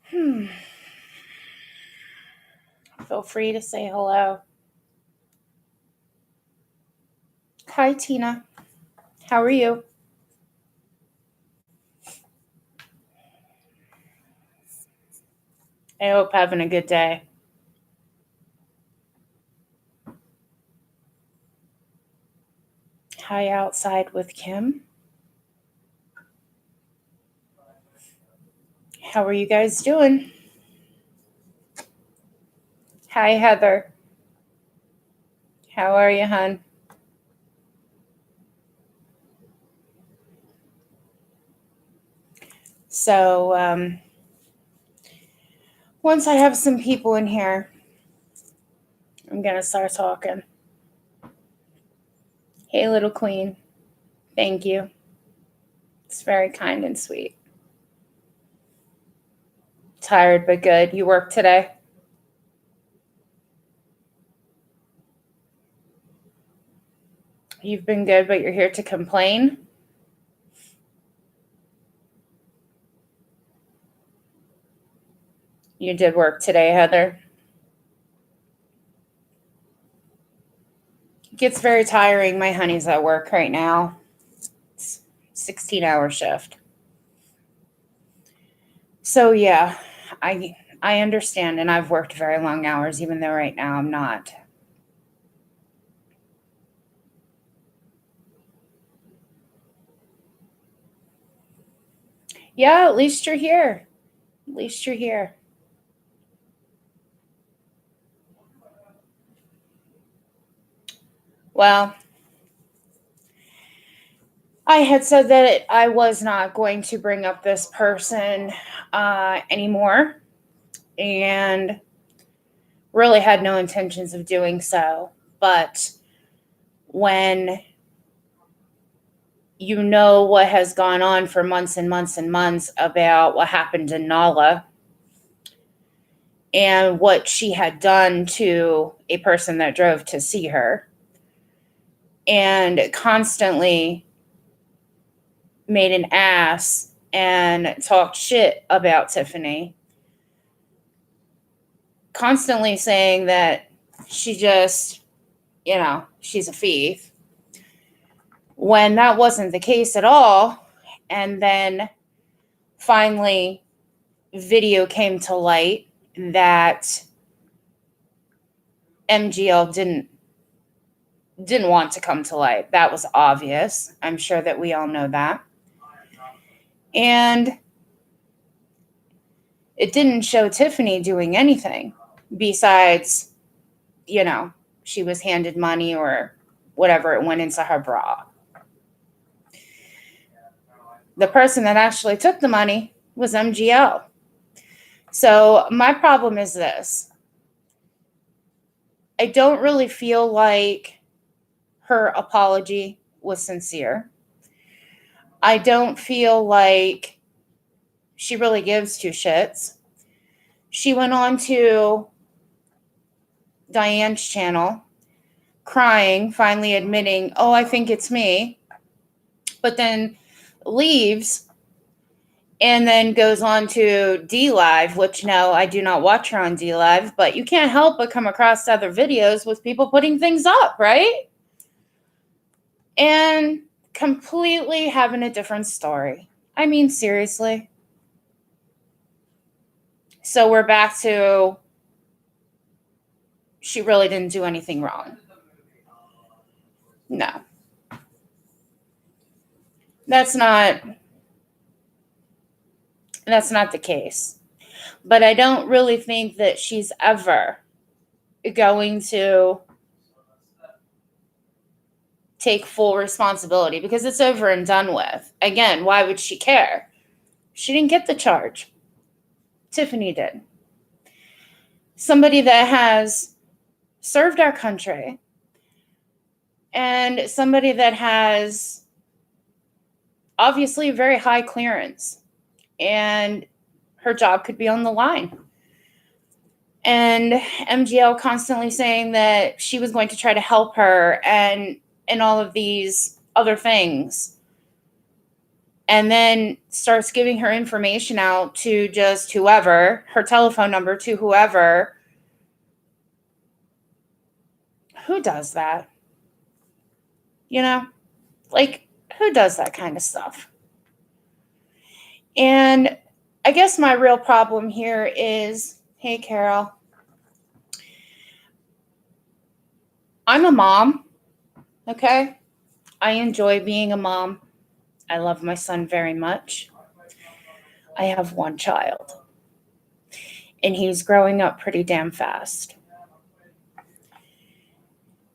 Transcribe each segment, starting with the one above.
Feel free to say hello. Hi, Tina. How are you? I hope having a good day. Hi, outside with Kim. How are you guys doing? Hi, Heather. How are you, hon? So, once I have some people in here, I'm going to start talking. Hey, little queen. Thank you. It's very kind and sweet. Tired but good. You work today? You've been good, but you're here to complain? You did work today, Heather. It gets very tiring. My honey's at work right now. It's 16-hour shift. So yeah, I understand, and I've worked very long hours, even though right now I'm not. Yeah, at least you're here. At least you're here. Well, I had said that I was not going to bring up this person anymore, and really had no intentions of doing so. But when you know what has gone on for months and months and months about what happened to Nola and what she had done to a person that drove to see her, and constantly made an ass and talked shit about Tiffany, constantly saying that she just, she's a thief, when that wasn't the case at all. And then finally, video came to light that MGL didn't want to come to light. That was obvious. I'm sure that we all know that. And it didn't show Tiffany doing anything besides, she was handed money or whatever, it went into her bra. The person that actually took the money was MGL. So my problem is this. I don't really feel like her apology was sincere. I don't feel like she really gives two shits. She went on to Diane's channel crying, finally admitting, oh, I think it's me, but then leaves and then goes on to D Live, which no, I do not watch her on D Live, but you can't help but come across other videos with people putting things up, right? And completely having a different story. I mean, seriously. So we're back to she really didn't do anything wrong. No. That's not the case. But I don't really think that she's ever going to take full responsibility because it's over and done with. Again, why would she care? She didn't get the charge. Tiffany did. Somebody that has served our country and somebody that has obviously very high clearance, and her job could be on the line. And MGL constantly saying that she was going to try to help her and all of these other things. and then starts giving her information out to just whoever, her telephone number to whoever. Who does that? You know, like, who does that kind of stuff? And I guess my real problem here is, hey, Carol, I'm a mom, okay? I enjoy being a mom. I love my son very much. I have one child, and he's growing up pretty damn fast.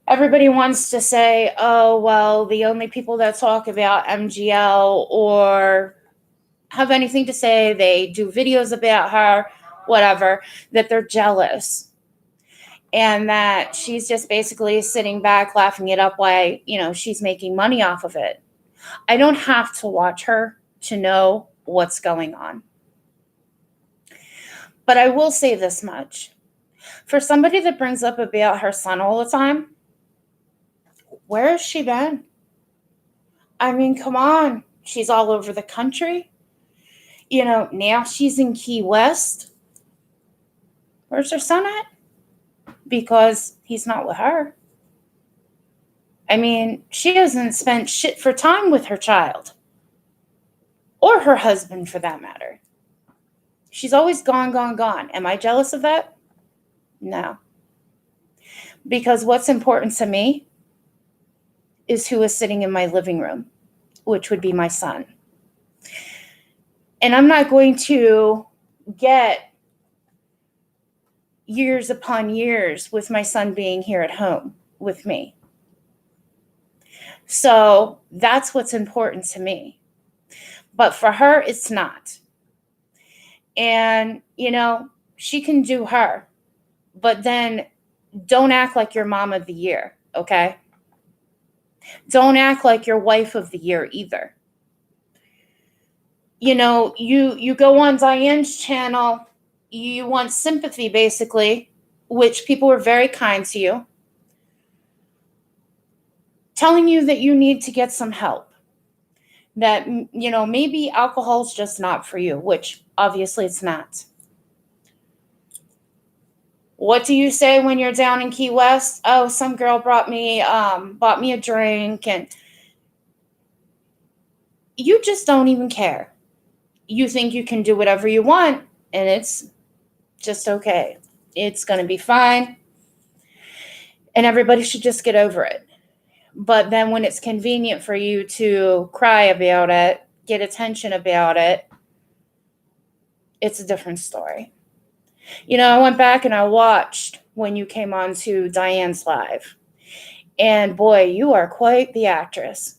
Everybody wants to say, oh, well, the only people that talk about MGL or have anything to say, they do videos about her, whatever, that they're jealous. And that she's just basically sitting back laughing it up while, she's making money off of it. I don't have to watch her to know what's going on. But I will say this much. For somebody that brings up about her son all the time, where has she been? I mean, come on. She's all over the country. Now she's in Key West. Where's her son at? Because he's not with her. I mean, she hasn't spent shit for time with her child. Or her husband, for that matter. She's always gone. Am I jealous of that? No. Because what's important to me is who is sitting in my living room, which would be my son. And I'm not going to get years upon years with my son being here at home with me. So that's what's important to me. But for her, it's not. And, she can do her. But then don't act like you're mom of the year, okay? Don't act like you're wife of the year either. You go on Diane's channel, you want sympathy, basically, which people were very kind to you, telling you that you need to get some help, that, maybe alcohol's just not for you, which obviously it's not. What do you say when you're down in Key West? Oh, some girl bought me a drink, and you just don't even care. You think you can do whatever you want, and it's just okay. It's going to be fine. And everybody should just get over it. But then when it's convenient for you to cry about it, get attention about it, it's a different story. I went back and I watched when you came on to Diane's live. And boy, you are quite the actress.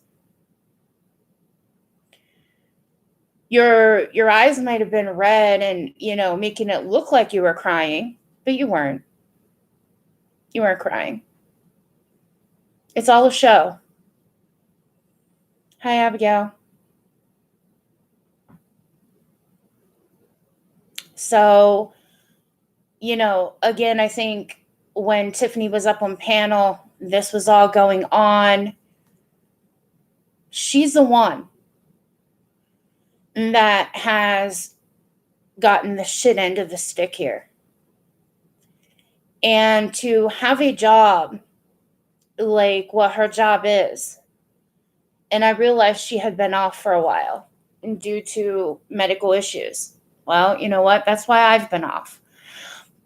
Your eyes might have been red and, making it look like you were crying, but you weren't. You weren't crying. It's all a show. Hi, Abigail. So, again, I think when Tiffany was up on panel, this was all going on. She's the one that has gotten the shit end of the stick here. And to have a job like what her job is, and I realized she had been off for a while due to medical issues. Well, you know what? That's why I've been off.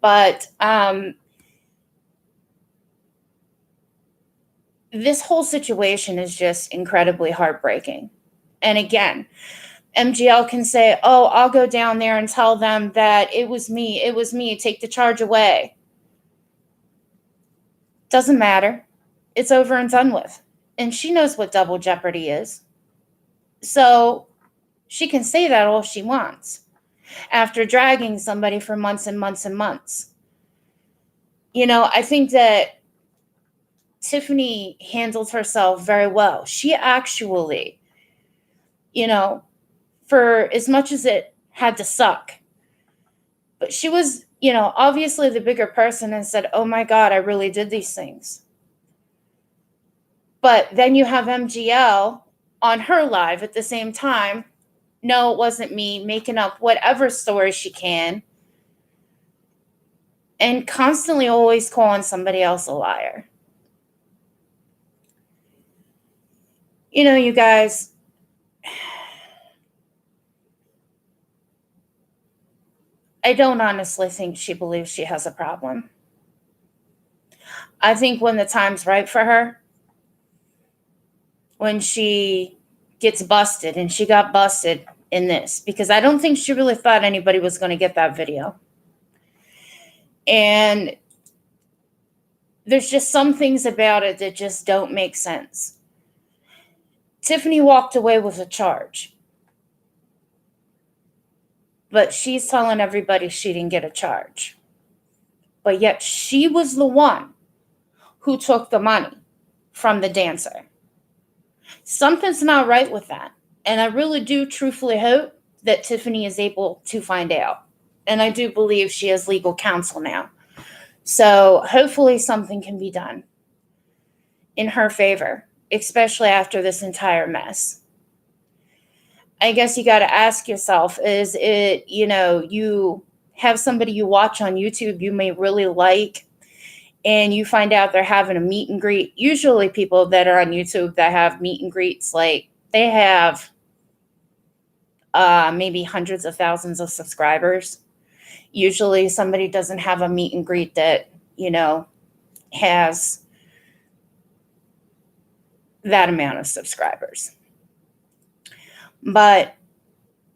But this whole situation is just incredibly heartbreaking. And again, MGL can say, oh, I'll go down there and tell them that it was me, take the charge away. Doesn't matter. It's over and done with. And she knows what double jeopardy is. So she can say that all she wants after dragging somebody for months and months and months. I think that Tiffany handled herself very well. She actually, for as much as it had to suck, but she was, obviously the bigger person and said, oh my God, I really did these things. But then you have MGL on her live at the same time no, it wasn't me, making up whatever story she can, and constantly always calling somebody else a liar. You know, you guys, I don't honestly think she believes she has a problem. I think when the time's right for her, when she gets busted, and she got busted in this, because I don't think she really thought anybody was going to get that video. And there's just some things about it that just don't make sense. Tiffany walked away with a charge, but she's telling everybody she didn't get a charge. But yet she was the one who took the money from the dancer. Something's not right with that. And I really do truthfully hope that Tiffany is able to find out. And I do believe she has legal counsel now. So hopefully something can be done in her favor, especially after this entire mess. I guess you got to ask yourself, is it, you have somebody you watch on YouTube you may really like, and you find out they're having a meet and greet. Usually people that are on YouTube that have meet and greets, like they have maybe hundreds of thousands of subscribers. Usually somebody doesn't have a meet and greet that, has that amount of subscribers. But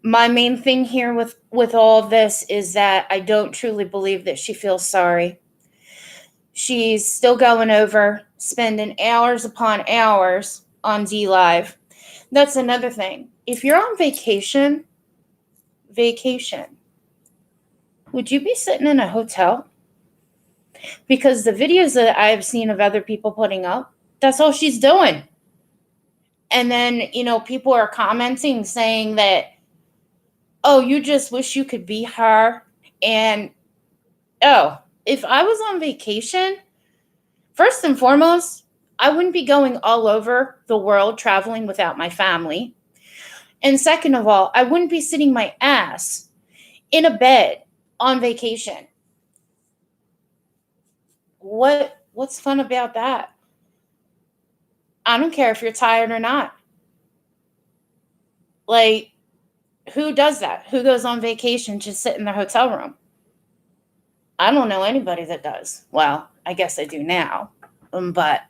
my main thing here with all of this is that I don't truly believe that she feels sorry. She's still going over, spending hours upon hours on D Live. That's another thing. If you're on vacation, would you be sitting in a hotel? Because the videos that I've seen of other people putting up, that's all she's doing. And then, people are commenting saying that, oh, you just wish you could be her. And, oh, if I was on vacation, first and foremost, I wouldn't be going all over the world traveling without my family. And second of all, I wouldn't be sitting my ass in a bed on vacation. What's fun about that? I don't care if you're tired or not. Like, who does that? Who goes on vacation to sit in their hotel room? I don't know anybody that does. Well, I guess I do now. But,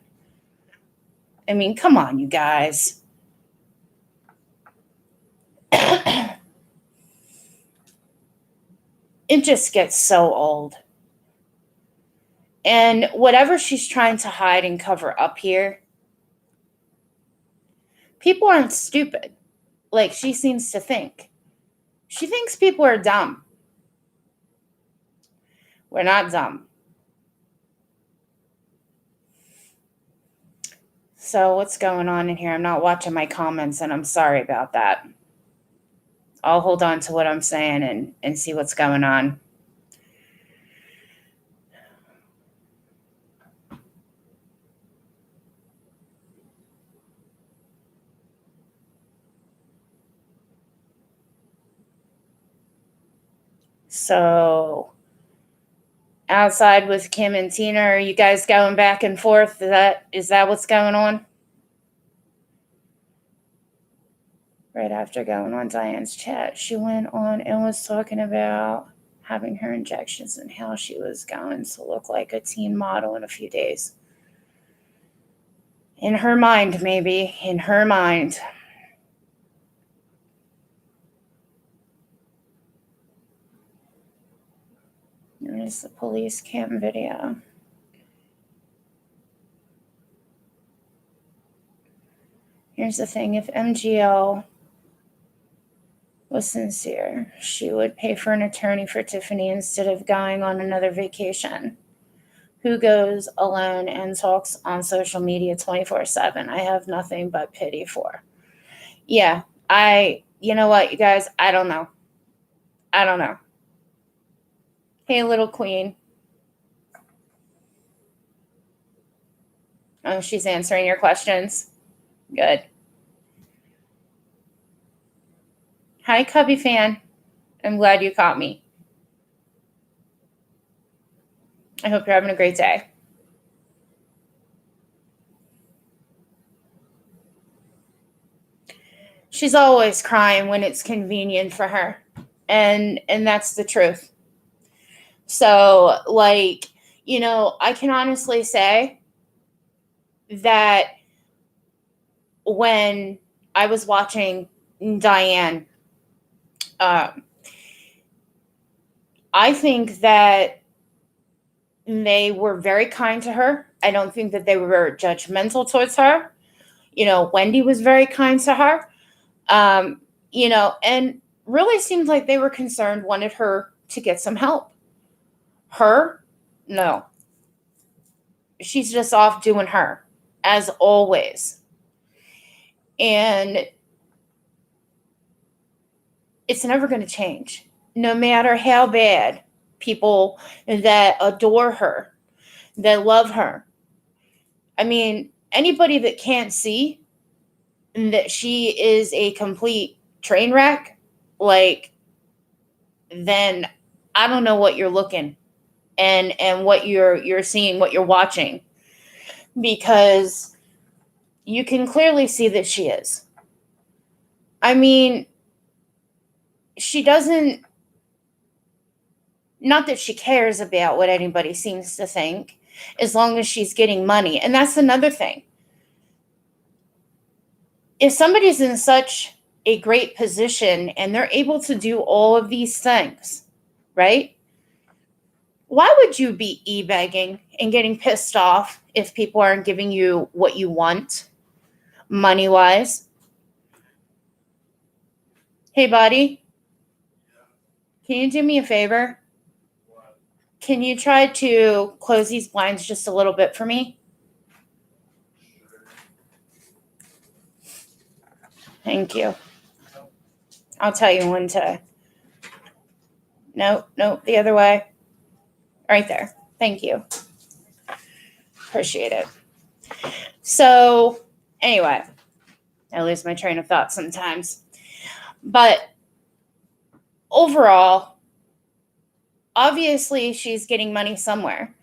I mean, come on, you guys. It just gets so old. And whatever she's trying to hide and cover up here, people aren't stupid like she seems to think. She thinks people are dumb. We're not dumb. So what's going on in here? I'm not watching my comments, and I'm sorry about that. I'll hold on to what I'm saying and see what's going on. So outside with Kim and Tina, are you guys going back and forth? Is that what's going on? Right after going on Diane's chat, she went on and was talking about having her injections and how she was going to look like a teen model in a few days. In her mind, maybe. In her mind. There's the police cam video. Here's the thing. If MGL was sincere, she would pay for an attorney for Tiffany instead of going on another vacation. Who goes alone and talks on social media 24/7? I have nothing but pity for. Yeah, you know what, you guys? I don't know. Hey, little queen. Oh, she's answering your questions. Good. Hi, Cubby fan. I'm glad you caught me. I hope you're having a great day. She's always crying when it's convenient for her. And that's the truth. So, like, I can honestly say that when I was watching Diane, um, I think that they were very kind to her. I don't think that they were judgmental towards her. Wendy was very kind to her. And really seemed like they were concerned, wanted her to get some help. Her, no. She's just off doing her, as always. And it's never going to change. No matter how bad people that adore her, that love her. I mean, anybody that can't see that she is a complete train wreck, then I don't know what you're looking and what you're seeing, what you're watching, because you can clearly see that she is. I mean, she doesn't, not that she cares about what anybody seems to think, as long as she's getting money. And that's another thing. If somebody's in such a great position and they're able to do all of these things, right? Why would you be e-begging and getting pissed off if people aren't giving you what you want, money-wise? Hey, buddy, can you do me a favor? Can you try to close these blinds just a little bit for me? Thank you. I'll tell you when to. No, the other way. Right there. Thank you. Appreciate it. So, anyway, I lose my train of thought sometimes. But overall, obviously, she's getting money somewhere.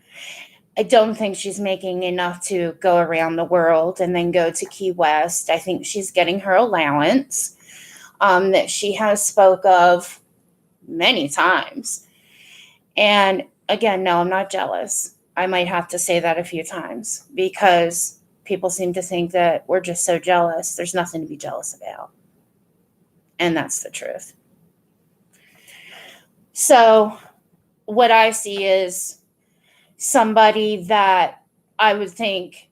I don't think she's making enough to go around the world and then go to Key West. I think she's getting her allowance that she has spoke of many times. And again, no, I'm not jealous. I might have to say that a few times because people seem to think that we're just so jealous. There's nothing to be jealous about. And that's the truth. So what I see is somebody that I would think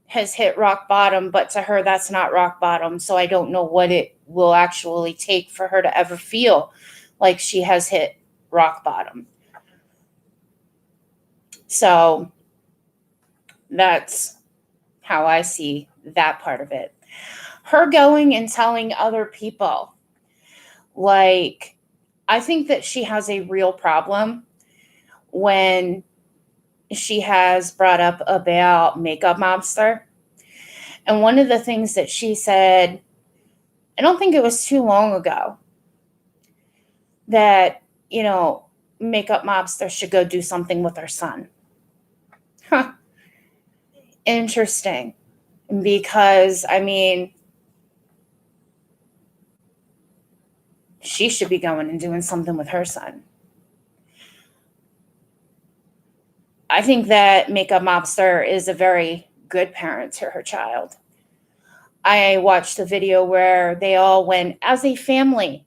has hit rock bottom, but to her, that's not rock bottom. So I don't know what it will actually take for her to ever feel like she has hit rock bottom. So that's how I see that part of it. Her going and telling other people, I think that she has a real problem when she has brought up about Makeup Mobster. And one of the things that she said, I don't think it was too long ago, that, Makeup Mobster should go do something with her son. Huh. Interesting. Because, she should be going and doing something with her son. I think that Makeup Mobster is a very good parent to her child. I watched a video where they all went as a family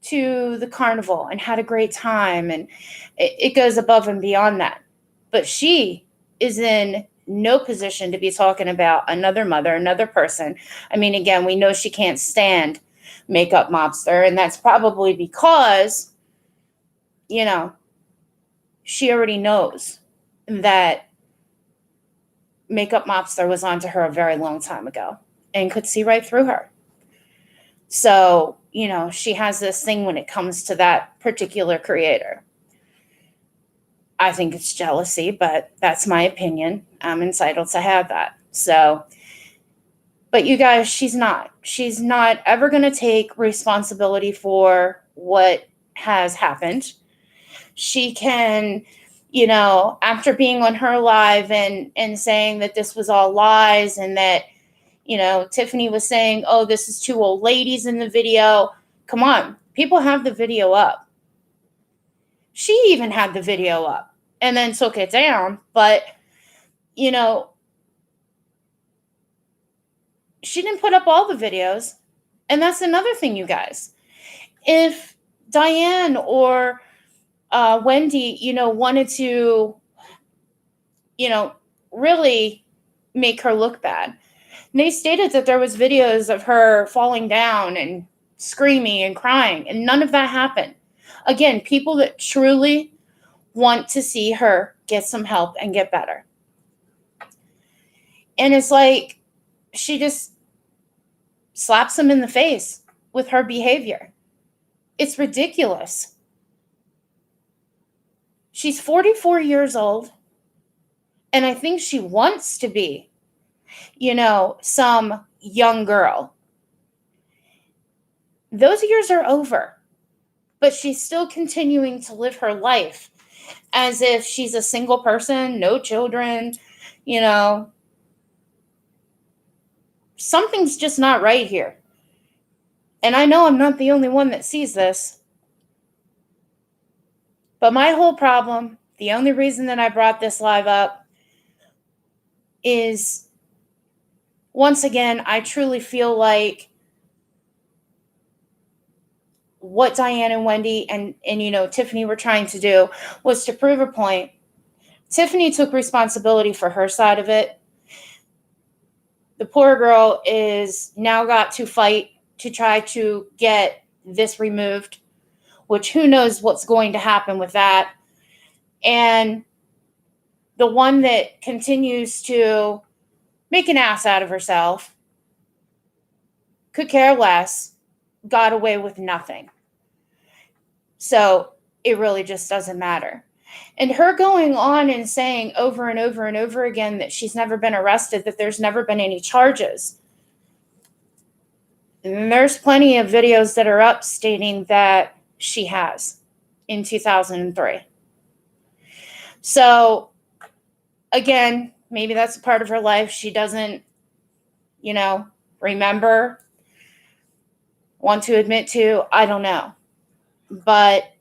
to the carnival and had a great time, and it goes above and beyond that. But she is in no position to be talking about another mother, another person. Again, we know she can't stand Makeup Mobster, and that's probably because, she already knows that Makeup Mobster was onto her a very long time ago and could see right through her. So, she has this thing when it comes to that particular creator. I think it's jealousy, but that's my opinion. I'm entitled to have that. So, But you guys, she's not. She's not ever going to take responsibility for what has happened. She can, after being on her live and saying that this was all lies and that, Tiffany was saying, oh, this is two old ladies in the video. Come on, people have the video up. She even had the video up and then took it down. But, she didn't put up all the videos. And that's another thing, you guys. If Diane or Wendy, wanted to, really make her look bad, they stated that there was videos of her falling down and screaming and crying, and none of that happened. Again, people that truly want to see her get some help and get better. And it's like she just slaps them in the face with her behavior. It's ridiculous. She's 44 years old, and I think she wants to be, some young girl. Those years are over, but she's still continuing to live her life as if she's a single person, no children, Something's just not right here. And I know I'm not the only one that sees this. But my whole problem, the only reason that I brought this live up is, once again, I truly feel like what Diane and Wendy and Tiffany were trying to do was to prove a point. Tiffany took responsibility for her side of it. The poor girl is now got to fight to try to get this removed, which who knows what's going to happen with that. And the one that continues to make an ass out of herself, could care less, got away with nothing. So it really just doesn't matter. And her going on and saying over and over and over again that she's never been arrested, that there's never been any charges. And there's plenty of videos that are up stating that she has in 2003. So, again, maybe that's a part of her life she doesn't, remember, want to admit to. I don't know. But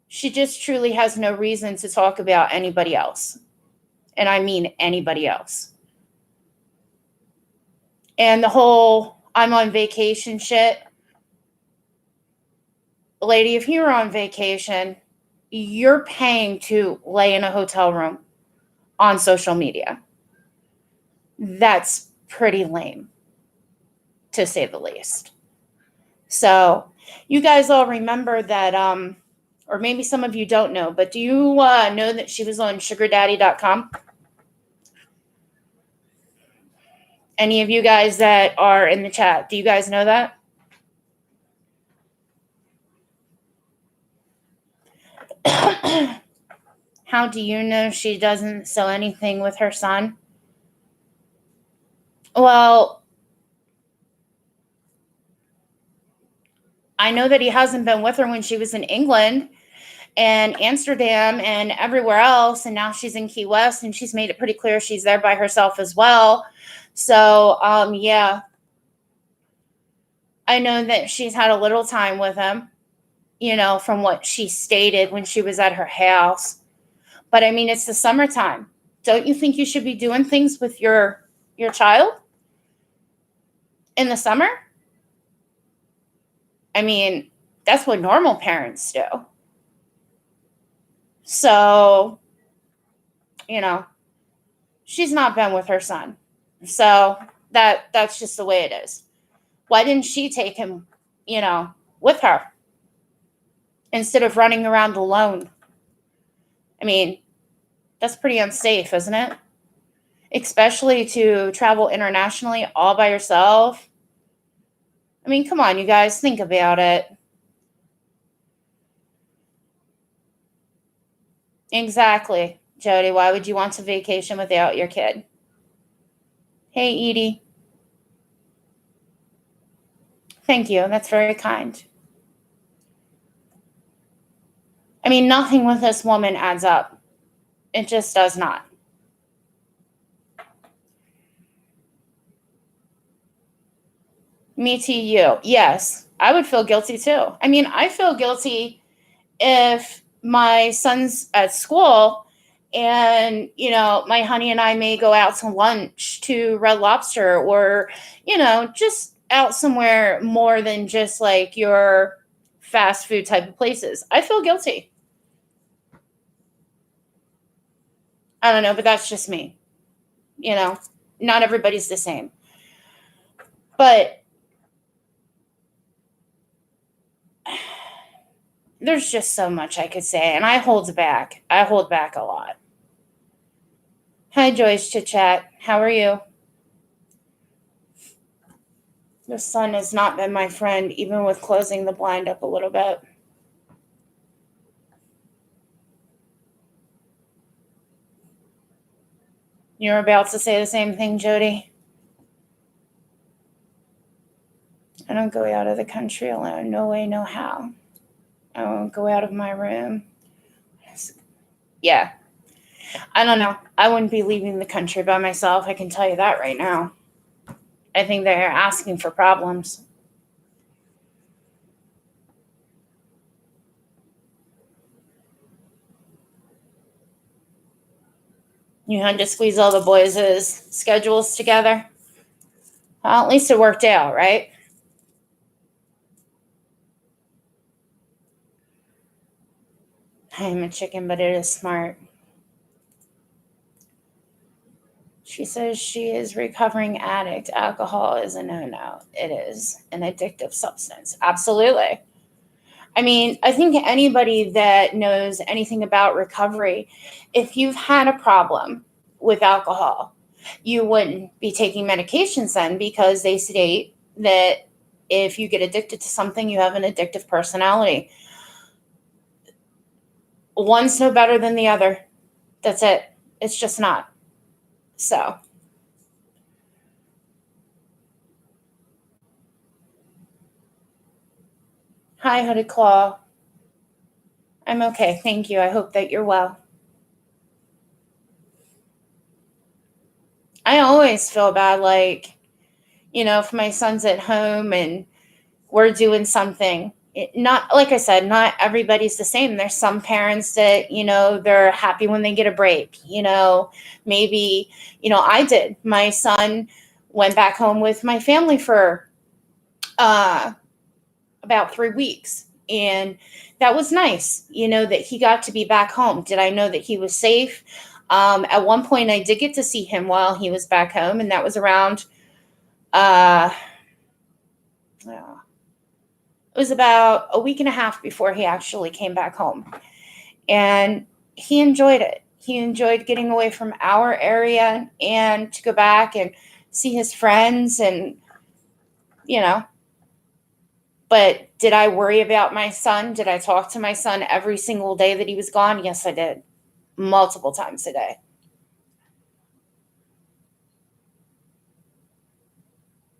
she just truly has no reason to talk about anybody else. And I mean anybody else. And the whole I'm on vacation shit. Lady, if you're on vacation, you're paying to lay in a hotel room on social media. That's pretty lame, to say the least. So you guys all remember that, or maybe some of you don't know, but do you know that she was on sugardaddy.com? Any of you guys that are in the chat, do you guys know that? How do you know she doesn't sell anything with her son? Well, I know that he hasn't been with her when she was in England and Amsterdam and everywhere else, and now she's in Key West, and she's made it pretty clear she's there by herself as well. So, yeah. I know that she's had a little time with him, from what she stated when she was at her house. But I mean, it's the summertime. Don't you think you should be doing things with your child in the summer? I mean, that's what normal parents do. So, she's not been with her son. So that's just the way it is. Why didn't she take him, with her instead of running around alone? I mean, that's pretty unsafe, isn't it? Especially to travel internationally all by yourself. I mean, come on, you guys, think about it. Exactly, Jody. Why would you want to vacation without your kid? Hey, Edie. Thank you. That's very kind. I mean, nothing with this woman adds up. It just does not. Me to you. Yes, I would feel guilty too. I mean, I feel guilty if my son's at school and, my honey and I may go out to lunch to Red Lobster or, just out somewhere more than just like your fast food type of places. I feel guilty. I don't know, but that's just me. Not everybody's the same. But there's just so much I could say, and I hold back. I hold back a lot. Hi, Joyce Chit Chat. How are you? The sun has not been my friend, even with closing the blind up a little bit. You're about to say the same thing, Jody. I don't go out of the country alone. No way, no how. I won't go out of my room. Yeah. I don't know. I wouldn't be leaving the country by myself. I can tell you that right now. I think they're asking for problems. You had to squeeze all the boys' schedules together. Well, at least it worked out, right? I'm a chicken, but it is smart. She says she is recovering addict. Alcohol is a no-no. It is an addictive substance. Absolutely. I mean, I think anybody that knows anything about recovery, if you've had a problem with alcohol, you wouldn't be taking medications then, because they state that if you get addicted to something, you have an addictive personality. One's no better than the other. That's it. It's just not. So, hi, Hooded Claw. I'm okay. Thank you. I hope that you're well. I always feel bad, like, if my son's at home and we're doing something. Not, like I said, not everybody's the same. There's some parents that, they're happy when they get a break. Maybe, I did. My son went back home with my family for about 3 weeks. And that was nice, that he got to be back home. Did I know that he was safe? At one point, I did get to see him while he was back home, and that was around, it was about a week and a half before he actually came back home. And he enjoyed it. He enjoyed getting away from our area and to go back and see his friends and, But did I worry about my son? Did I talk to my son every single day that he was gone? Yes, I did. Multiple times a day.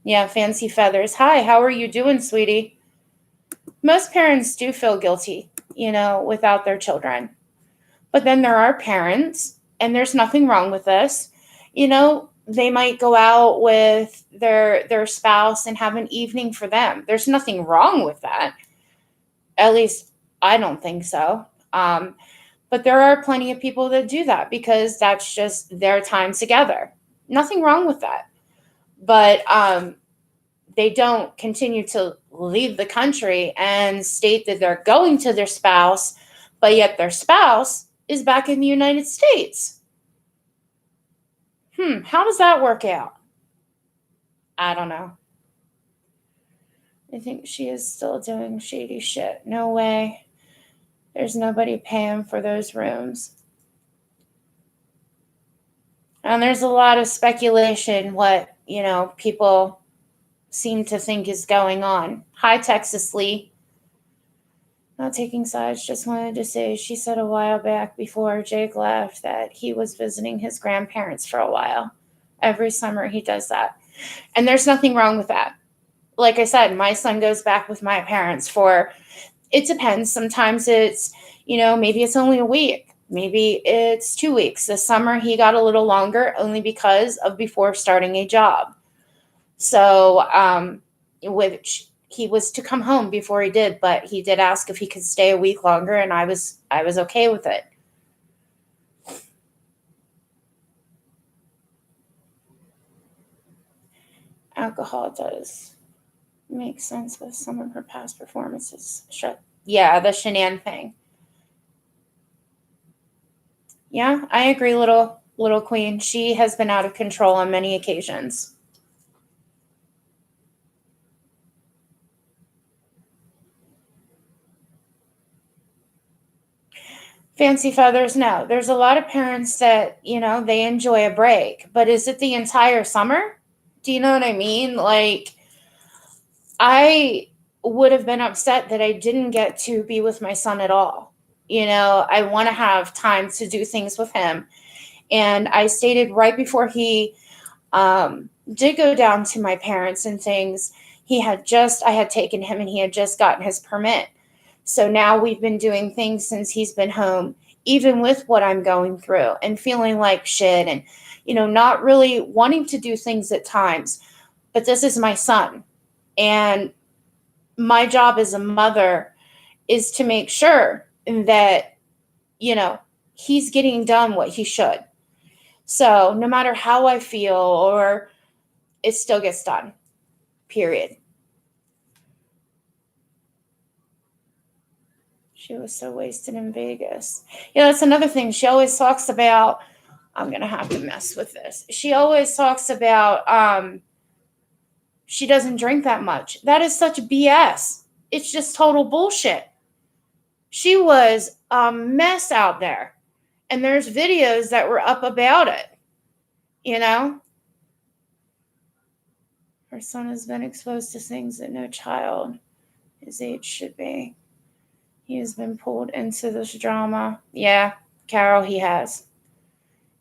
Yeah, Fancy Feathers. Hi, how are you doing, sweetie? Most parents do feel guilty, without their children. But then there are parents, and there's nothing wrong with this. They might go out with their spouse and have an evening for them. There's nothing wrong with that. At least I don't think so. But there are plenty of people that do that because that's just their time together. Nothing wrong with that. But they don't continue to leave the country and state that they're going to their spouse, but yet their spouse is back in the United States. How does that work out? I don't know. I think she is still doing shady shit. No way. There's nobody paying for those rooms. And there's a lot of speculation what, people seem to think is going on. Hi, Texas Lee. Not taking sides, just wanted to say she said a while back before Jake left that he was visiting his grandparents for a while. Every summer he does that. And there's nothing wrong with that. like I said, my son goes back with my parents for, it depends. Sometimes it's, maybe it's only a week. Maybe it's 2 weeks. This summer he got a little longer only because of before starting a job. So, which he was to come home before he did, but he did ask if he could stay a week longer, and I was okay with it. Alcohol does make sense with some of her past performances. Yeah, the Shanann thing. Yeah, I agree, little queen. She has been out of control on many occasions. Fancy feathers, no. There's a lot of parents that, they enjoy a break, but is it the entire summer? Do you know what I mean? Like, I would have been upset that I didn't get to be with my son at all. I want to have time to do things with him. And I stated right before he did go down to my parents and things, I had taken him and he had just gotten his permit. So now we've been doing things since he's been home, even with what I'm going through and feeling like shit and, not really wanting to do things at times. But this is my son. And my job as a mother is to make sure that, he's getting done what he should. So no matter how I feel, or it still gets done, period. She was so wasted in Vegas. That's another thing. She always talks about, I'm going to have to mess with this. She always talks about she doesn't drink that much. That is such BS. It's just total bullshit. She was a mess out there. And there's videos that were up about it. Her son has been exposed to things that no child his age should be. He has been pulled into this drama. Yeah, Carol, he has.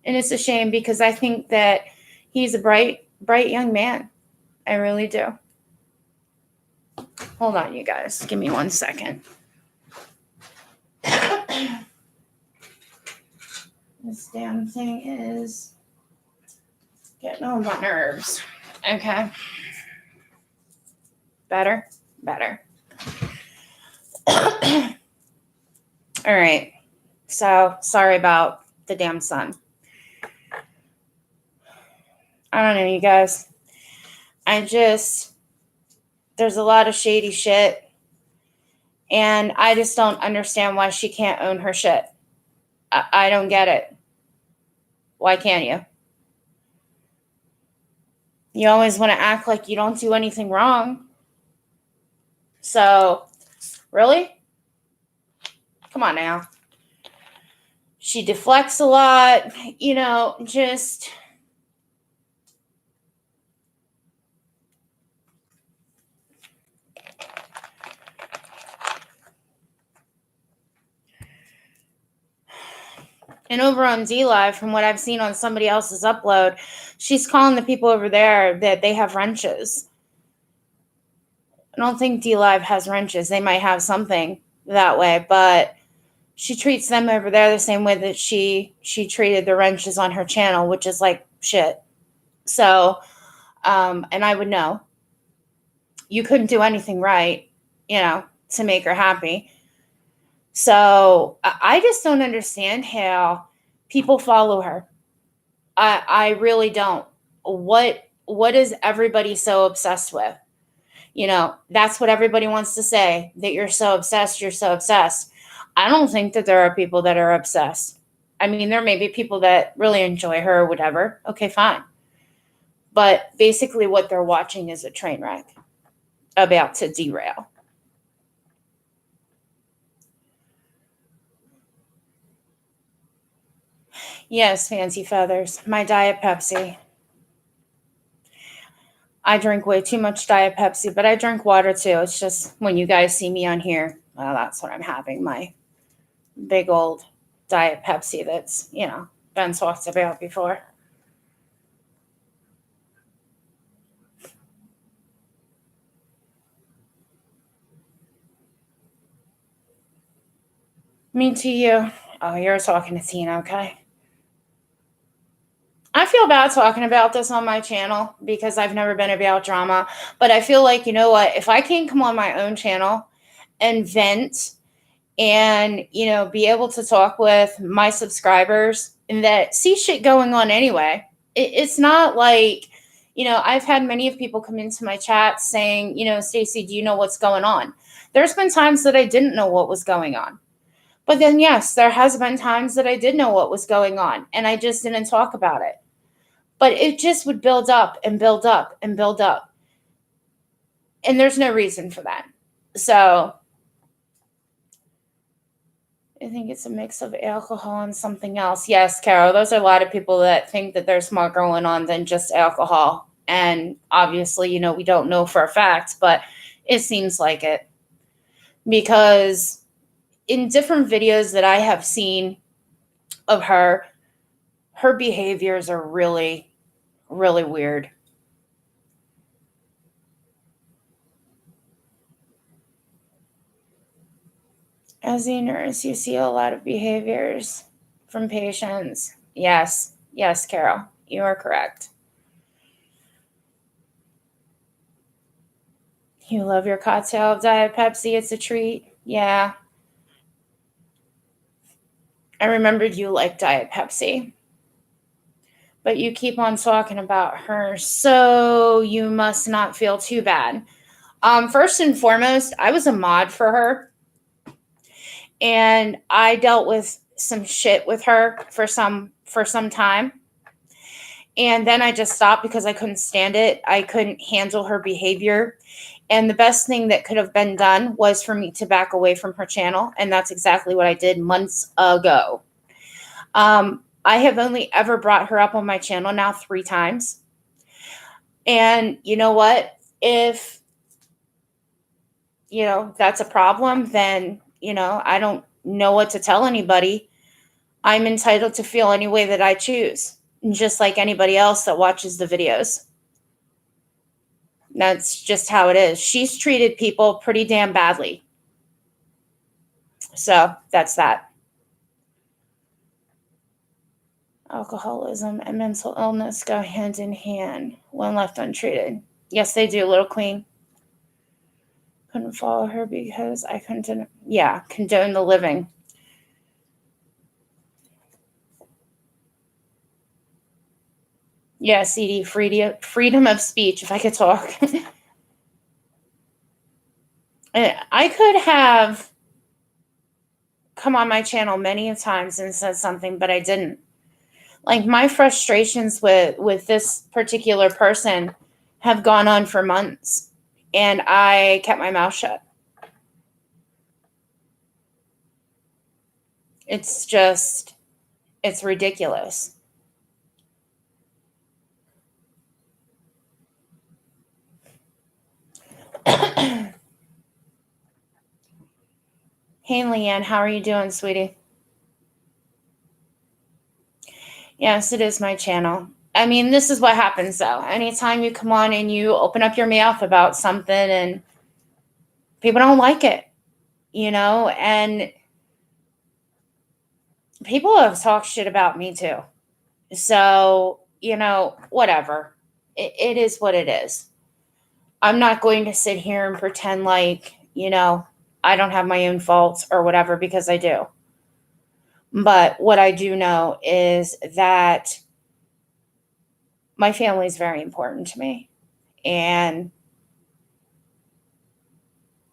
And it's a shame because I think that he's a bright young man. I really do. Hold on, you guys. Give me 1 second. This damn thing is getting on my nerves. Okay. Better? All right. So, sorry about the damn sun. I don't know, you guys. There's a lot of shady shit. And I just don't understand why she can't own her shit. I don't get it. Why can't you? You always want to act like you don't do anything wrong. So, really? Come on now. She deflects a lot, just... And over on D-Live, from what I've seen on somebody else's upload, she's calling the people over there that they have wrenches. I don't think D-Live has wrenches. They might have something that way, but she treats them over there the same way that she treated the wrenches on her channel, which is like shit. So, and I would know. You couldn't do anything right, to make her happy. So I just don't understand how people follow her. I really don't. What is everybody so obsessed with? That's what everybody wants to say, that you're so obsessed, you're so obsessed. I don't think that there are people that are obsessed. I mean, there may be people that really enjoy her or whatever. Okay, fine. But basically what they're watching is a train wreck about to derail. Yes, Fancy Feathers. My Diet Pepsi. I drink way too much Diet Pepsi, but I drink water too. It's just when you guys see me on here, well, that's what I'm having. My big old Diet Pepsi that's, been talked about before. Me to you. Oh, you're talking to Tina, okay? I feel bad talking about this on my channel because I've never been about drama. But I feel like, you know what? If I can't come on my own channel and vent and, be able to talk with my subscribers and that see shit going on anyway, it's not like, I've had many of people come into my chat saying, Stacey, do you know what's going on? There's been times that I didn't know what was going on. But then, yes, there has been times that I did know what was going on and I just didn't talk about it. But it just would build up and build up and build up. And there's no reason for that. So I think it's a mix of alcohol and something else. Yes, Carol, there's a lot of people that think that there's more going on than just alcohol. And obviously, we don't know for a fact, but it seems like it. Because in different videos that I have seen of her behaviors are really, really weird. As a nurse, you see a lot of behaviors from patients. Yes, Carol, you are correct. You love your cocktail of Diet Pepsi. It's a treat. Yeah. I remembered you like Diet Pepsi. But you keep on talking about her, so you must not feel too bad. First and foremost, I was a mod for her. And I dealt with some shit with her for some time. And then I just stopped because I couldn't stand it. I couldn't handle her behavior. And the best thing that could have been done was for me to back away from her channel. And that's exactly what I did months ago. I have only ever brought her up on my channel now 3 times. And you know what? If, that's a problem, then, I don't know what to tell anybody. I'm entitled to feel any way that I choose, just like anybody else that watches the videos. That's just how it is. She's treated people pretty damn badly. So that's that. Alcoholism and mental illness go hand in hand when left untreated. Yes, they do, little queen. Couldn't follow her because I couldn't, condone the living. Yeah, CD, freedom of speech, if I could talk. I could have come on my channel many times and said something, but I didn't. Like, my frustrations with this particular person have gone on for months, and I kept my mouth shut. It's ridiculous. Hey, Leanne, how are you doing, sweetie? Yes, it is my channel. I mean, this is what happens, though. Anytime you come on and you open up your mouth about something and people don't like it, and people have talked shit about me, too. So, whatever. It is what it is. I'm not going to sit here and pretend like, I don't have my own faults or whatever, because I do. But what I do know is that my family is very important to me. And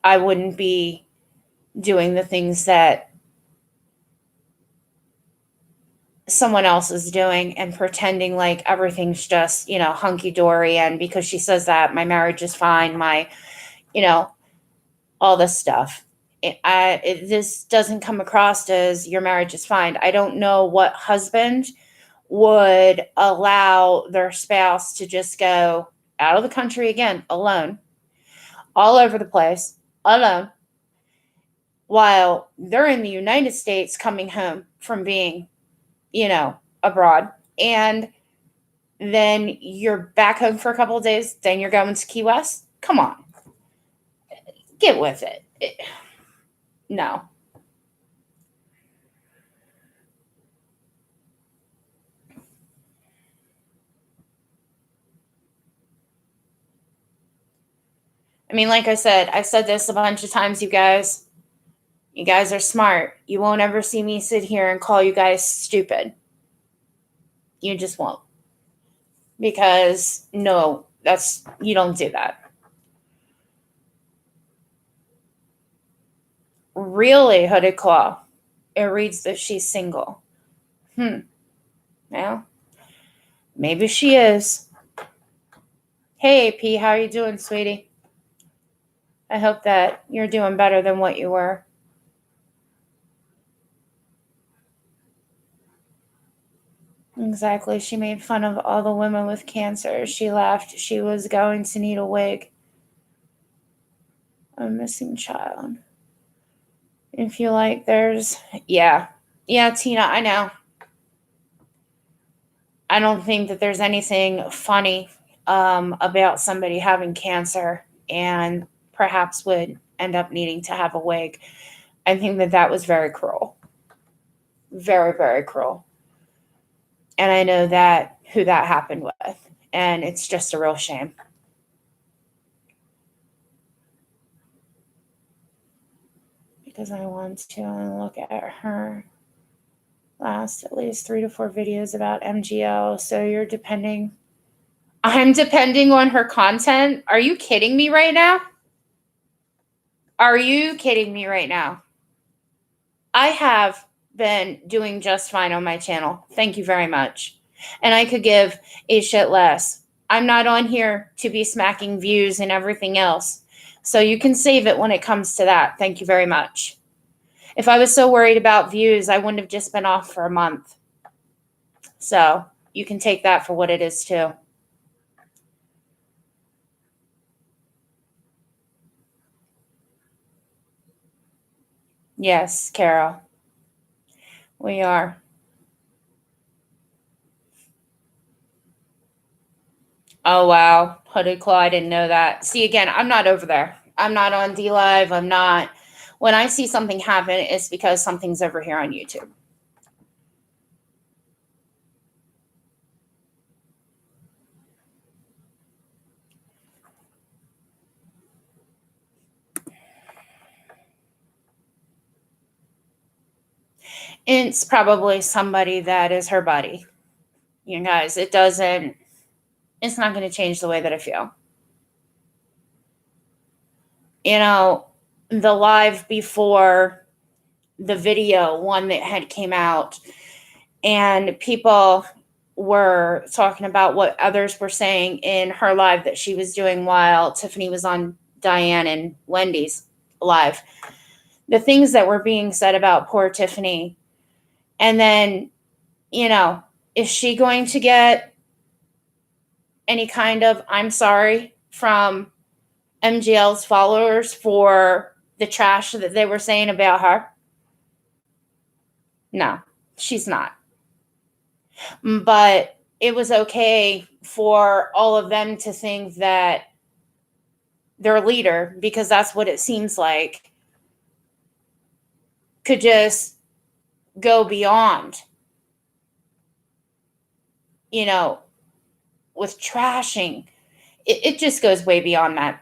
I wouldn't be doing the things that someone else is doing and pretending like everything's just, hunky dory. And because she says that, my marriage is fine, all this stuff. This doesn't come across as your marriage is fine. I don't know what husband would allow their spouse to just go out of the country again, alone, all over the place, alone, while they're in the United States coming home from being, abroad. And then you're back home for a couple of days, then you're going to Key West. Come on. Get with it. No. I mean, like I said, I've said this a bunch of times, you guys. You guys are smart. You won't ever see me sit here and call you guys stupid. You just won't. Because no, you don't do that. Really, Hooded Claw. It reads that she's single. Well, maybe she is. Hey, P, how are you doing, sweetie? I hope that you're doing better than what you were. Exactly. She made fun of all the women with cancer. She laughed. She was going to need a wig. A missing child. If you like, yeah, Tina, I know. I don't think that there's anything funny about somebody having cancer and perhaps would end up needing to have a wig. I think that was very cruel. Very, very cruel. And I know who that happened with. And it's just a real shame. Because I want to look at her last at least 3 to 4 videos about MGL. So I'm depending on her content. Are you kidding me right now? Are you kidding me right now? I have been doing just fine on my channel. Thank you very much. And I could give a shit less. I'm not on here to be smacking views and everything else. So you can save it when it comes to that. Thank you very much. If I was so worried about views, I wouldn't have just been off for a month. So you can take that for what it is too. Yes, Carol. We are. Oh, wow. Hooded Claw, I didn't know that. See, again, I'm not over there. I'm not on D-Live. I'm not. When I see something happen, it's because something's over here on YouTube. It's probably somebody that is her buddy. You guys, it's not going to change the way that I feel. You know, the live before the video, one that had came out, and people were talking about what others were saying in her live that she was doing while Tiffany was on Diane and Wendy's live. The things that were being said about poor Tiffany. And then, is she going to get any kind of I'm sorry from MGL's followers for the trash that they were saying about her? No, she's not. But it was okay for all of them to think that their leader, because that's what it seems like, could just go beyond, with trashing. It just goes way beyond that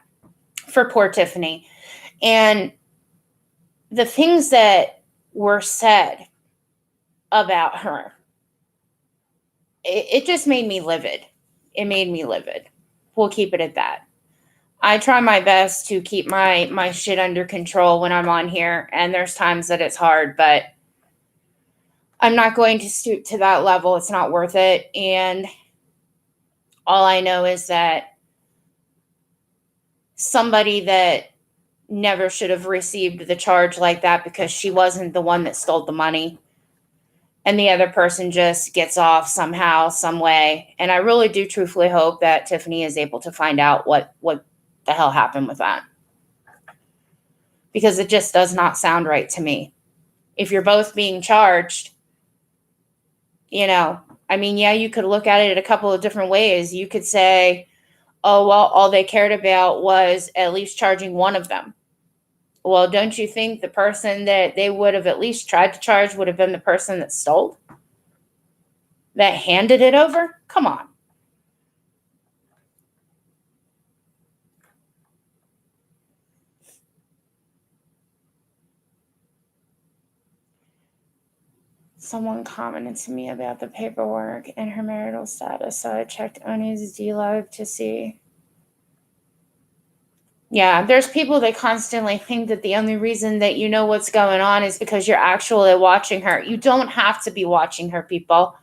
for poor Tiffany. And the things that were said about her, it just made me livid. It made me livid. We'll keep it at that. I try my best to keep my shit under control when I'm on here, and there's times that it's hard, but I'm not going to stoop to that level. It's not worth it. And all I know is that somebody that never should have received the charge like that, because she wasn't the one that stole the money, and the other person just gets off somehow, some way. And I really do truthfully hope that Tiffany is able to find out what the hell happened with that, because it just does not sound right to me. If you're both being charged, you could look at it a couple of different ways. You could say, oh, well, all they cared about was at least charging one of them. Well, don't you think the person that they would have at least tried to charge would have been the person that stole, that handed it over? Come on. Someone commented to me about the paperwork and her marital status, so I checked Oni's D-Live to see. Yeah, there's people that constantly think that the only reason that you know what's going on is because you're actually watching her. You don't have to be watching her, people.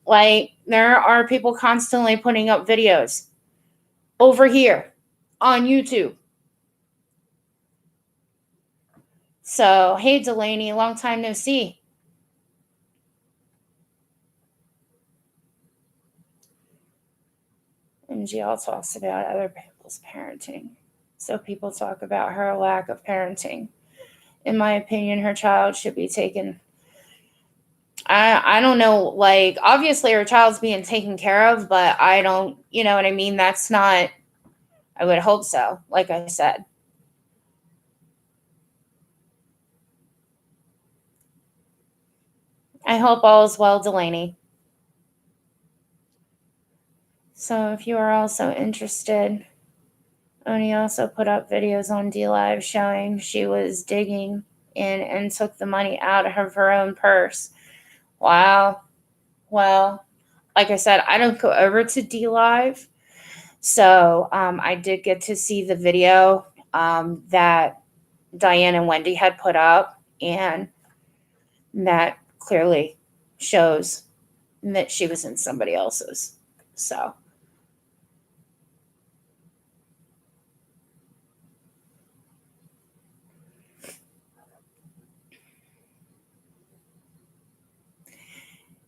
Like, there are people constantly putting up videos over here on YouTube. So, hey, Delaney, long time no see. And GL talks about other people's parenting. So people talk about her lack of parenting. In my opinion, her child should be taken. I don't know, like, obviously her child's being taken care of, but I don't, you know what I mean? That's not, I would hope so, like I said. I hope all is well, Delaney. So if you are also interested, Oni also put up videos on D-Live showing she was digging in and took the money out of her own purse. Wow. Well, like I said, I don't go over to D-Live. So I did get to see the video that Diane and Wendy had put up, and that clearly shows that she was in somebody else's. So.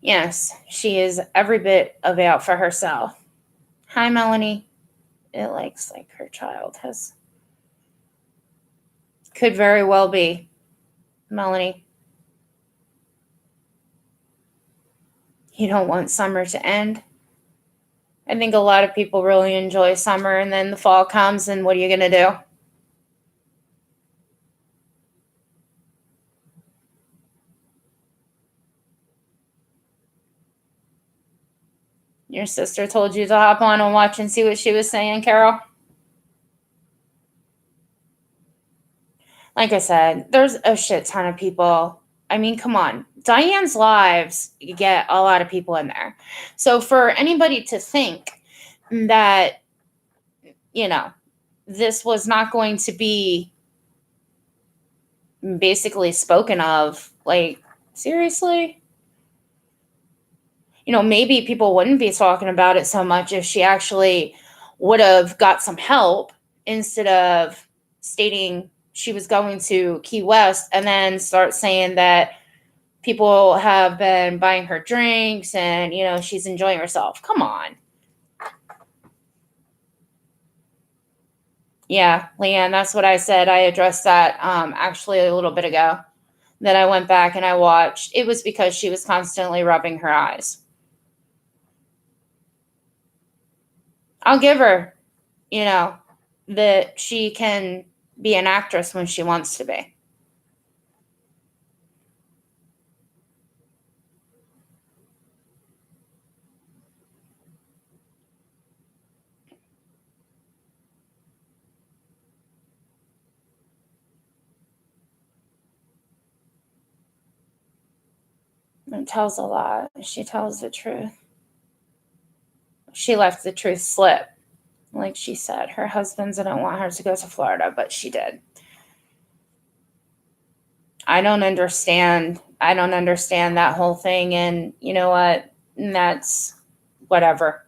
Yes, she is every bit of out for herself. Hi, Melanie. It likes like her child has. Could very well be. Melanie. You don't want summer to end. I think a lot of people really enjoy summer, and then the fall comes, and what are you going to do? Your sister told you to hop on and watch and see what she was saying, Carol? Like I said, there's a shit ton of people. I mean, come on. Diane's lives, you get a lot of people in there. So for anybody to think that, you know, this was not going to be basically spoken of, like, seriously? You know, maybe people wouldn't be talking about it so much if she actually would have got some help instead of stating she was going to Key West and then start saying that people have been buying her drinks and, you know, she's enjoying herself. Come on. Yeah, Leanne, that's what I said. I addressed that actually a little bit ago. That I went back and I watched. It was because she was constantly rubbing her eyes. I'll give her, you know, that she can be an actress when she wants to be. It tells a lot. She tells the truth. She left the truth slip. Like she said, her husband didn't want her to go to Florida, but she did. I don't understand that whole thing. And you know what? That's whatever.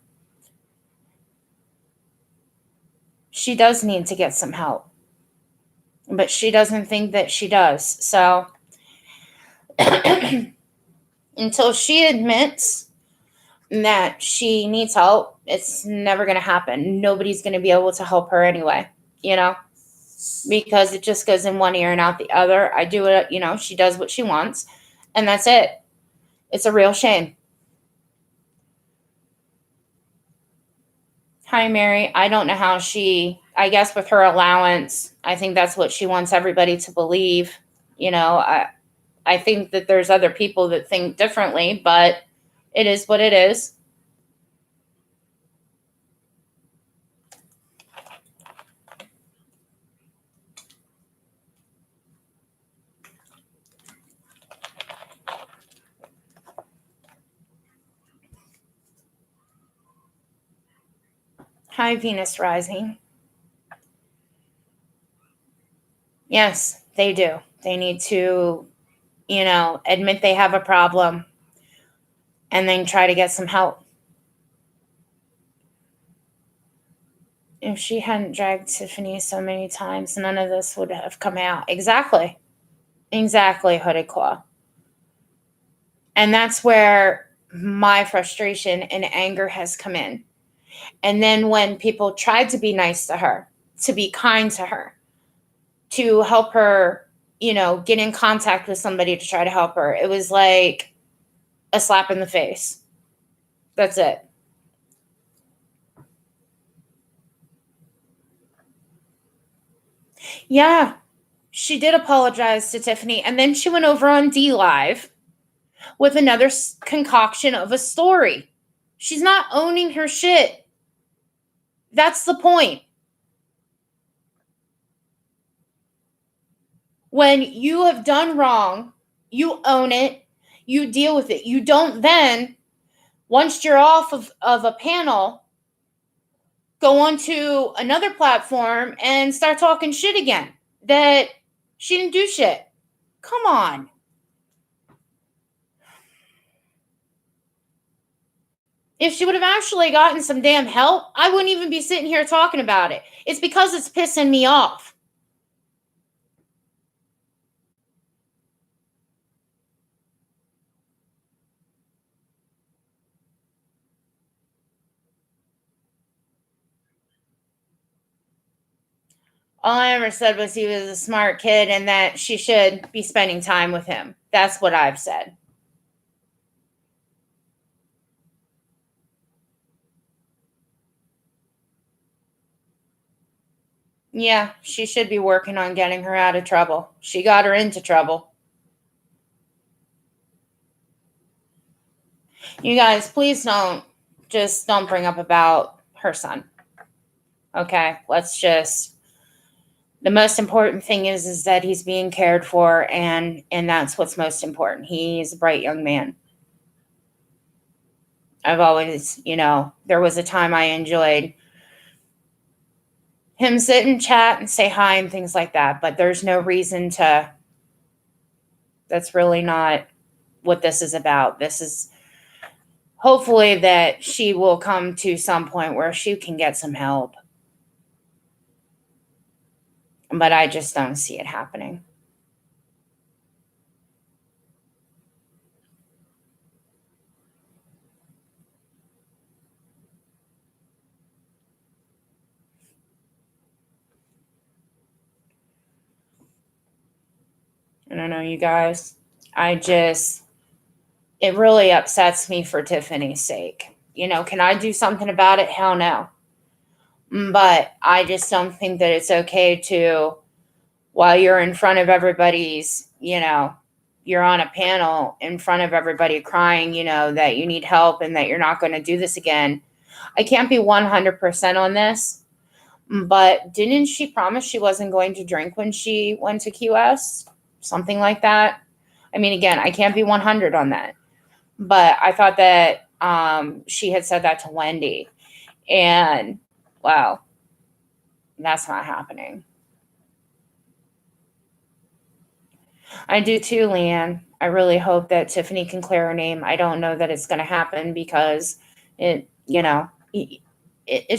She does need to get some help, but she doesn't think that she does. So until she admits that she needs help, it's never going to happen. Nobody's going to be able to help her anyway, you know, because it just goes in one ear and out the other. I do it, you know, she does what she wants, and that's it. It's a real shame. Hi, Mary. I don't know how I guess with her allowance, I think that's what she wants everybody to believe. You know, I think that there's other people that think differently, but it is what it is. Hi, Venus rising. Yes, they do. They need to, admit they have a problem and then try to get some help. If she hadn't dragged Tiffany so many times, none of this would have come out. Exactly. Exactly, Hooded Claw. And that's where my frustration and anger has come in. And then when people tried to be nice to her, to be kind to her, to help her, get in contact with somebody to try to help her, it was like a slap in the face. That's it. Yeah, she did apologize to Tiffany. And then she went over on D Live with another concoction of a story. She's not owning her shit. That's the point. When you have done wrong, you own it, you deal with it. You don't then, once you're off of a panel, go onto another platform and start talking shit again that she didn't do shit. Come on. If she would have actually gotten some damn help, I wouldn't even be sitting here talking about it. It's because it's pissing me off. All I ever said was he was a smart kid and that she should be spending time with him. That's what I've said. Yeah, she should be working on getting her out of trouble. She got her into trouble. You guys, please don't bring up about her son. Okay? The most important thing is that he's being cared for, and that's what's most important. He's a bright young man. I've always, there was a time I enjoyed him sit and chat and say hi and things like that, but there's no reason to. That's really not what this is about. This is hopefully that she will come to some point where she can get some help. But I just don't see it happening. I don't know, you guys. It really upsets me for Tiffany's sake. Can I do something about it? Hell no. But I just don't think that it's okay to, while you're in front of everybody's, you're on a panel in front of everybody crying, that you need help and that you're not going to do this again. I can't be 100% on this, but didn't she promise she wasn't going to drink when she went to QS? Something like that. I mean, again, I can't be 100 on that, but I thought that she had said that to Wendy, and wow, that's not happening. I do too, Leanne. I really hope that Tiffany can clear her name. I don't know that it's going to happen because it's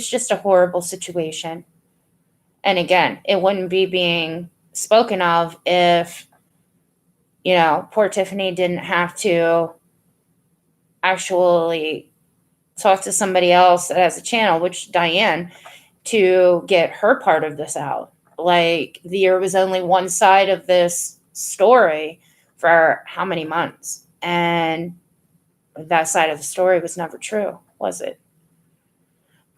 just a horrible situation. And again, it wouldn't be being spoken of if, poor Tiffany didn't have to actually talk to somebody else that has a channel, which Diane, to get her part of this out. Like, there was only one side of this story for how many months? And that side of the story was never true, was it?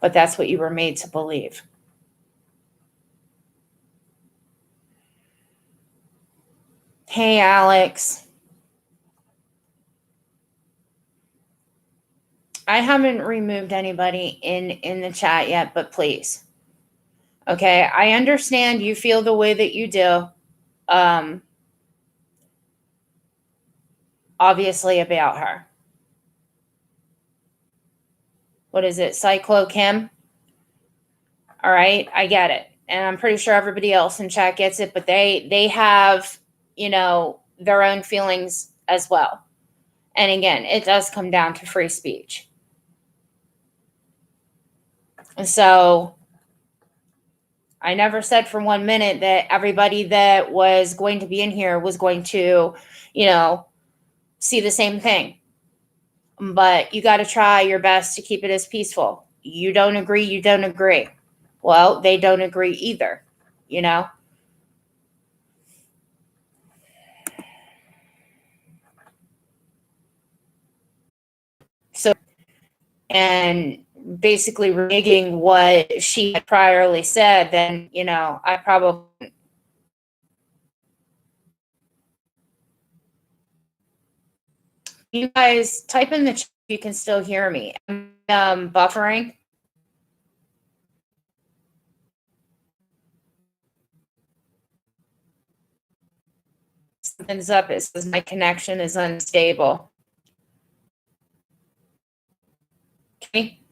But that's what you were made to believe. Hey, Alex. I haven't removed anybody in the chat yet, but please. Okay, I understand you feel the way that you do. Obviously about her. What is it? Cyclo Kim? All right, I get it. And I'm pretty sure everybody else in chat gets it, but they have, their own feelings as well. And again, it does come down to free speech. And so I never said for 1 minute that everybody that was going to be in here was going to, see the same thing. But you got to try your best to keep it as peaceful. You don't agree, you don't agree. Well, they don't agree either, So, and basically reneging what she had priorly said, then, I probably. You guys type in the chat if you can still hear me. I'm buffering. Something's up. It says my connection is unstable. Okay.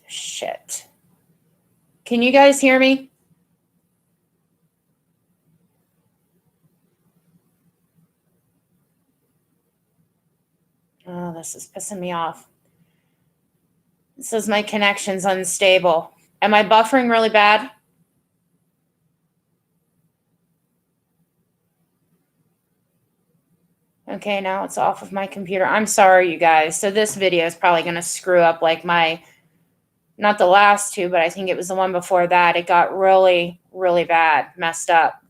Shit. Can you guys hear me? Oh, this is pissing me off. It says my connection's unstable. Am I buffering really bad? Okay, now it's off of my computer. I'm sorry, you guys. So this video is probably going to screw up like not the last two, but I think it was the one before that. It got really, really bad, messed up.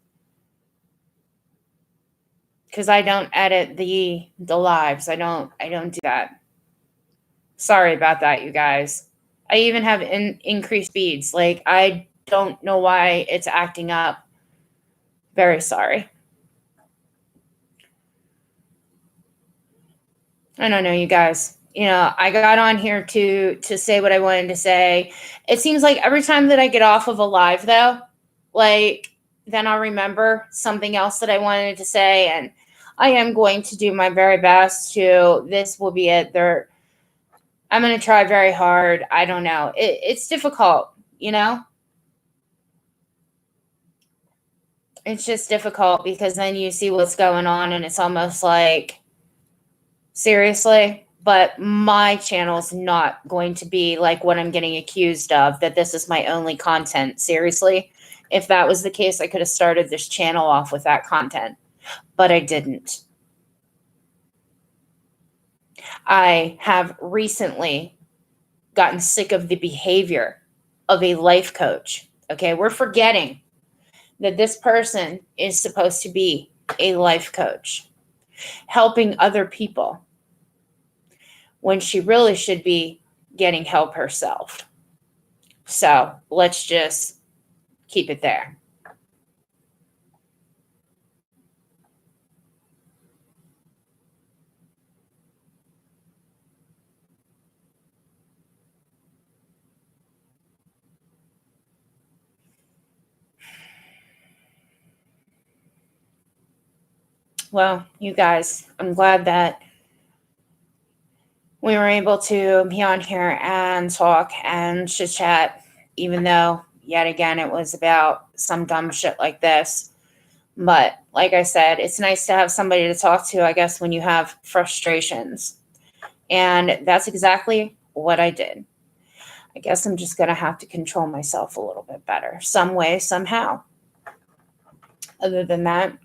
Because I don't edit the lives. I don't do that. Sorry about that, you guys. I even have increased speeds. Like, I don't know why it's acting up. Very sorry. I don't know, you guys. I got on here to say what I wanted to say. It seems like every time that I get off of a live, though, like, then I'll remember something else that I wanted to say, and I am going to do my very best to. This will be it. I'm going to try very hard. I don't know. It's difficult, It's just difficult because then you see what's going on, and it's almost like, seriously? But my channel's not going to be like what I'm getting accused of, that this is my only content. Seriously? If that was the case, I could have started this channel off with that content, but I didn't. I have recently gotten sick of the behavior of a life coach. Okay, we're forgetting that this person is supposed to be a life coach, helping other people, when she really should be getting help herself. So let's just keep it there. Well, you guys, I'm glad that we were able to be on here and talk and chit chat, even though, yet again, it was about some dumb shit like this. But like I said, it's nice to have somebody to talk to, I guess, when you have frustrations. And that's exactly what I did. I guess I'm just going to have to control myself a little bit better, some way, somehow. Other than that,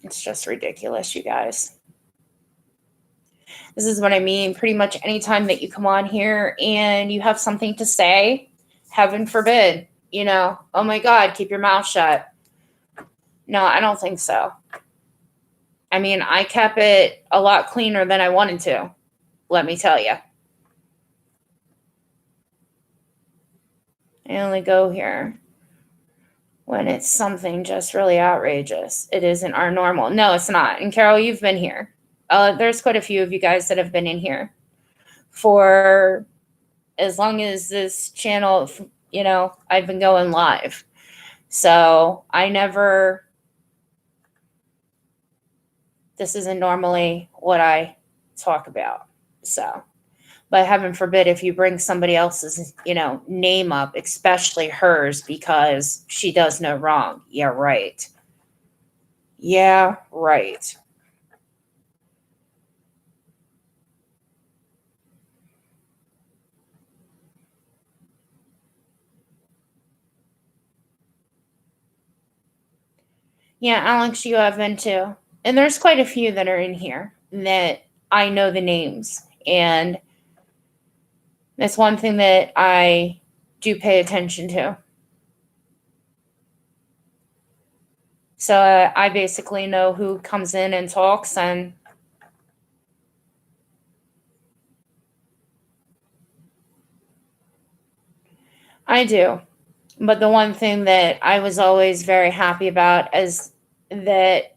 it's just ridiculous, you guys. This is what I mean. Pretty much anytime that you come on here and you have something to say, heaven forbid, oh my God, keep your mouth shut. No, I don't think so. I mean, I kept it a lot cleaner than I wanted to, let me tell you. I only go here when it's something just really outrageous. It isn't our normal. No, it's not. And Carol, you've been here. There's quite a few of you guys that have been in here for as long as this channel, I've been going live. So this isn't normally what I talk about. So, but heaven forbid if you bring somebody else's, name up, especially hers, because she does no wrong. Yeah, right. Yeah, right. Yeah, Alex, you have been too. And there's quite a few that are in here that I know the names. And that's one thing that I do pay attention to. So I basically know who comes in and talks, and I do. But the one thing that I was always very happy about is that,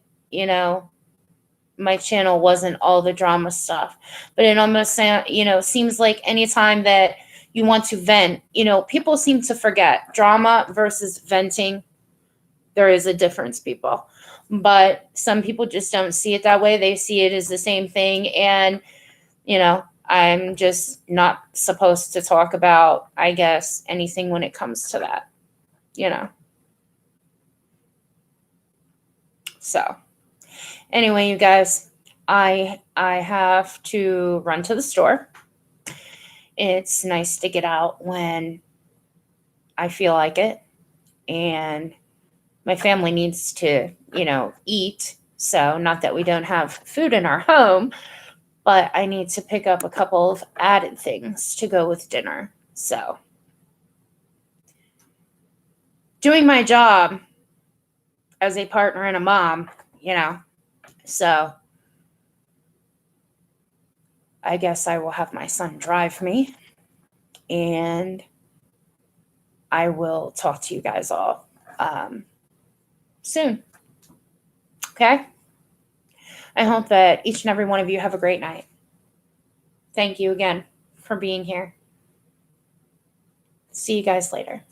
my channel wasn't all the drama stuff. But it almost seems like anytime that you want to vent, people seem to forget drama versus venting. There is a difference, people. But some people just don't see it that way. They see it as the same thing. And, I'm just not supposed to talk about, I guess, anything when it comes to that, you know. So, anyway, you guys, I have to run to the store. It's nice to get out when I feel like it, and my family needs to, eat. So, not that we don't have food in our home, but I need to pick up a couple of added things to go with dinner. So, doing my job as a partner and a mom, so I guess I will have my son drive me, and I will talk to you guys all soon. Okay? I hope that each and every one of you have a great night. Thank you again for being here. See you guys later.